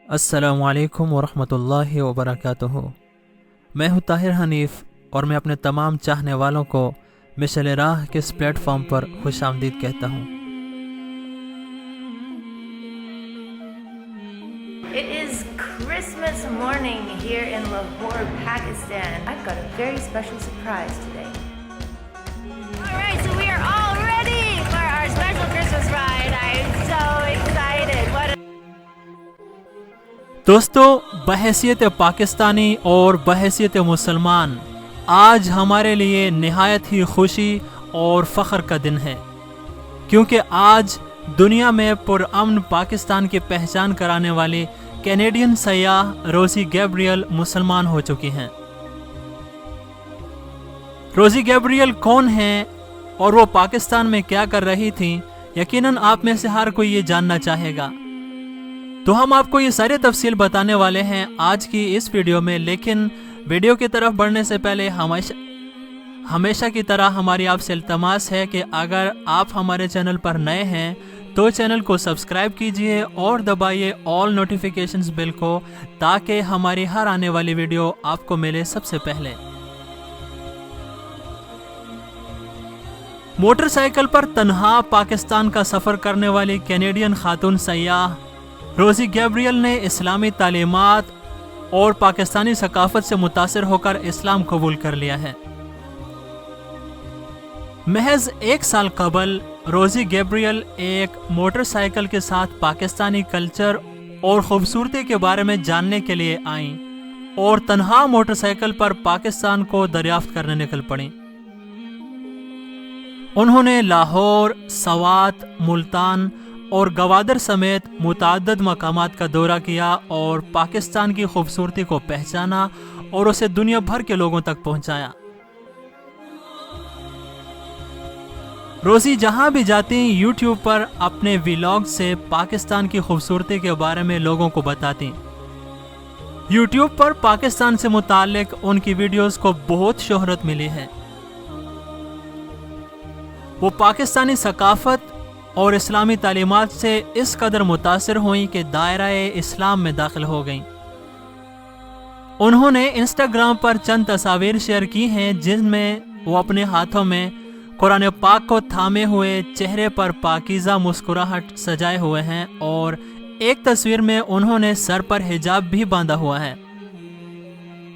السلام علیکم ورحمۃ اللہ وبرکاتہ۔ میں ہوں طاہر حنیف اور میں اپنے تمام چاہنے والوں کو مشعل راہ کے اس پلیٹ فارم پر خوش آمدید کہتا ہوں۔ It is Christmas morning here in Lahore, Pakistan. I've got a very special surprise today. All right, so we are all ready for our special Christmas ride. I'm so excited. دوستو، بحیثیت پاکستانی اور بحیثیت مسلمان آج ہمارے لیے نہایت ہی خوشی اور فخر کا دن ہے، کیونکہ آج دنیا میں پرامن پاکستان کی پہچان کرانے والی کینیڈین سیاح روزی گیبریل مسلمان ہو چکی ہیں۔ روزی گیبریل کون ہیں اور وہ پاکستان میں کیا کر رہی تھیں؟ یقیناً آپ میں سے ہر کوئی یہ جاننا چاہے گا، تو ہم آپ کو یہ ساری تفصیل بتانے والے ہیں آج کی اس ویڈیو میں۔ لیکن ویڈیو کی طرف بڑھنے سے پہلے ہمیشہ کی طرح ہماری آپ سے التماس ہے کہ اگر آپ ہمارے چینل پر نئے ہیں تو چینل کو سبسکرائب کیجئے اور دبائیے آل نوٹیفیکیشنز بیل کو، تاکہ ہماری ہر آنے والی ویڈیو آپ کو ملے سب سے پہلے۔ موٹر سائیکل پر تنہا پاکستان کا سفر کرنے والی کینیڈین خاتون سیاح روزی گیبریل نے اسلامی تعلیمات اور پاکستانی ثقافت سے متاثر ہو کر اسلام قبول کر لیا ہے۔ محض 1 سال قبل روزی گیبریل ایک موٹر سائیکل کے ساتھ پاکستانی کلچر اور خوبصورتی کے بارے میں جاننے کے لیے آئیں اور تنہا موٹر سائیکل پر پاکستان کو دریافت کرنے نکل پڑیں۔ انہوں نے لاہور، سوات، ملتان اور گوادر سمیت متعدد مقامات کا دورہ کیا اور پاکستان کی خوبصورتی کو پہچانا اور اسے دنیا بھر کے لوگوں تک پہنچایا۔ روزی جہاں بھی جاتی یوٹیوب پر اپنے ویلاگ سے پاکستان کی خوبصورتی کے بارے میں لوگوں کو بتاتی۔ یوٹیوب پر پاکستان سے متعلق ان کی ویڈیوز کو بہت شہرت ملی ہے۔ وہ پاکستانی ثقافت اور اسلامی تعلیمات سے اس قدر متاثر ہوئیں کہ دائرہ اسلام میں داخل ہو گئیں۔ انہوں نے انسٹاگرام پر چند تصاویر شیئر کی ہیں جن میں وہ اپنے ہاتھوں میں قرآن پاک کو تھامے ہوئے، چہرے پر پاکیزہ مسکراہٹ سجائے ہوئے ہیں، اور ایک تصویر میں انہوں نے سر پر حجاب بھی باندھا ہوا ہے۔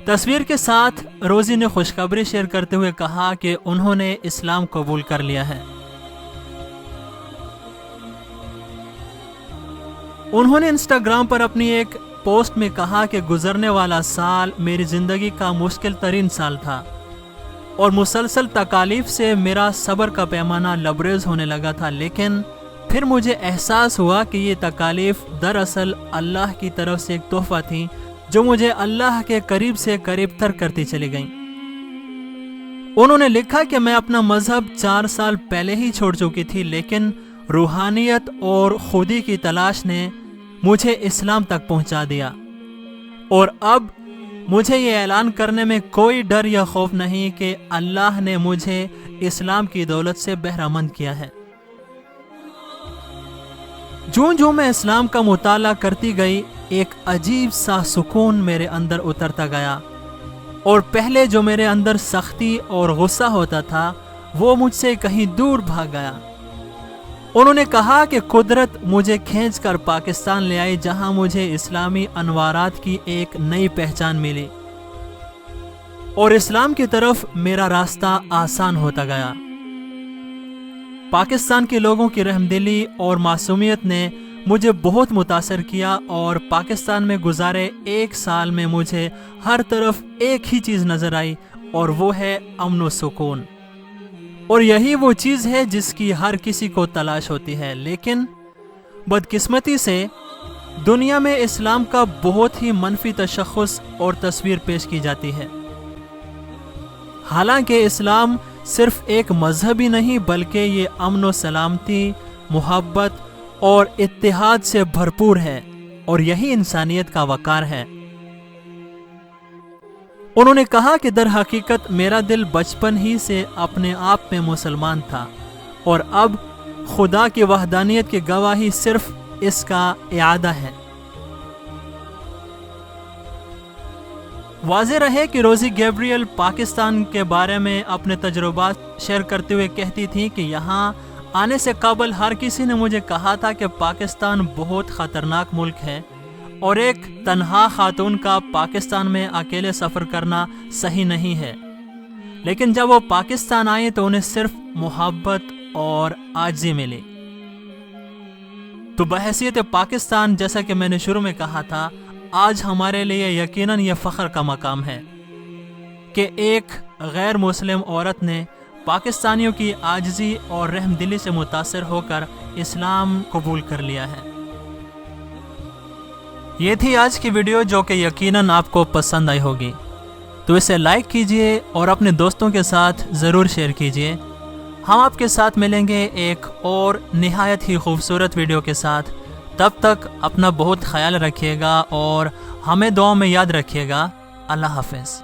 تصویر کے ساتھ روزی نے خوشخبری شیئر کرتے ہوئے کہا کہ انہوں نے اسلام قبول کر لیا ہے۔ انہوں نے انسٹاگرام پر اپنی ایک پوسٹ میں کہا کہ گزرنے والا سال میری زندگی کا مشکل ترین سال تھا اور مسلسل تکالیف سے میرا صبر کا پیمانہ لبریز ہونے لگا تھا، لیکن پھر مجھے احساس ہوا کہ یہ تکالیف دراصل اللہ کی طرف سے ایک تحفہ تھی جو مجھے اللہ کے قریب سے قریب تر کرتی چلی گئیں۔ انہوں نے لکھا کہ میں اپنا مذہب 4 سال پہلے ہی چھوڑ چکی تھی، لیکن روحانیت اور خودی کی تلاش نے مجھے اسلام تک پہنچا دیا، اور اب مجھے یہ اعلان کرنے میں کوئی ڈر یا خوف نہیں کہ اللہ نے مجھے اسلام کی دولت سے بہرہ مند کیا ہے۔ جوں میں اسلام کا مطالعہ کرتی گئی، ایک عجیب سا سکون میرے اندر اترتا گیا، اور پہلے جو میرے اندر سختی اور غصہ ہوتا تھا وہ مجھ سے کہیں دور بھاگ گیا۔ انہوں نے کہا کہ قدرت مجھے کھینچ کر پاکستان لے آئی، جہاں مجھے اسلامی انوارات کی ایک نئی پہچان ملی اور اسلام کی طرف میرا راستہ آسان ہوتا گیا۔ پاکستان کے لوگوں کی رحمدلی اور معصومیت نے مجھے بہت متاثر کیا، اور پاکستان میں گزارے 1 سال میں مجھے ہر طرف ایک ہی چیز نظر آئی، اور وہ ہے امن و سکون، اور یہی وہ چیز ہے جس کی ہر کسی کو تلاش ہوتی ہے۔ لیکن بدقسمتی سے دنیا میں اسلام کا بہت ہی منفی تشخص اور تصویر پیش کی جاتی ہے۔ حالانکہ اسلام صرف ایک مذہب ہی نہیں، بلکہ یہ امن و سلامتی، محبت اور اتحاد سے بھرپور ہے، اور یہی انسانیت کا وقار ہے۔ انہوں نے کہا کہ در حقیقت میرا دل بچپن ہی سے اپنے آپ میں مسلمان تھا، اور اب خدا کی وحدانیت کی گواہی صرف اس کا اعادہ ہے۔ واضح رہے کہ روزی گیبریل پاکستان کے بارے میں اپنے تجربات شیئر کرتے ہوئے کہتی تھی کہ یہاں آنے سے قبل ہر کسی نے مجھے کہا تھا کہ پاکستان بہت خطرناک ملک ہے اور ایک تنہا خاتون کا پاکستان میں اکیلے سفر کرنا صحیح نہیں ہے، لیکن جب وہ پاکستان آئی تو انہیں صرف محبت اور عاجزی ملی۔ تو بحیثیت پاکستان، جیسا کہ میں نے شروع میں کہا تھا، آج ہمارے لیے یقیناً یہ فخر کا مقام ہے کہ ایک غیر مسلم عورت نے پاکستانیوں کی عاجزی اور رحم دلی سے متاثر ہو کر اسلام قبول کر لیا ہے۔ یہ تھی آج کی ویڈیو جو کہ یقیناً آپ کو پسند آئی ہوگی، تو اسے لائک کیجئے اور اپنے دوستوں کے ساتھ ضرور شیئر کیجئے۔ ہم آپ کے ساتھ ملیں گے ایک اور نہایت ہی خوبصورت ویڈیو کے ساتھ۔ تب تک اپنا بہت خیال رکھیے گا اور ہمیں دعاؤں میں یاد رکھیے گا۔ اللہ حافظ۔